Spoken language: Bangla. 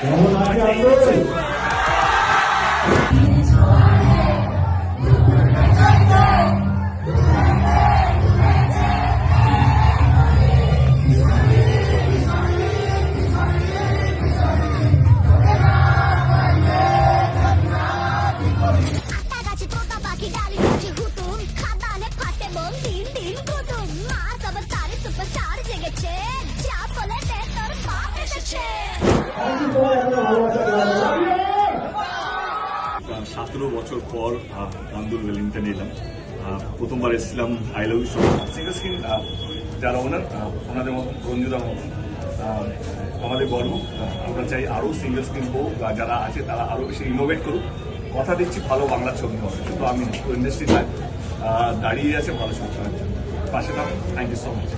কেমন আছে আন্দোলন? সতেরো বছর পর আন্দুল ওয়েলিংটনে এলাম। প্রথমবার এসেছিলাম I love you show single screen যারা ওনাদের মতন রঞ্জুদার মতন আমাদের গর্ব। আমরা চাই আরও সিঙ্গল স্ক্রিন হোক, যারা আছে তারা আরও বেশি ইনোভেট করুক। কথা দিচ্ছি ভালো বাংলা ছবি হবে, শুধু আমি ইন্ডাস্ট্রি দাঁড়িয়ে আছে ভালো ছবি করার জন্য। পাশে থাকুন। Thank you so much.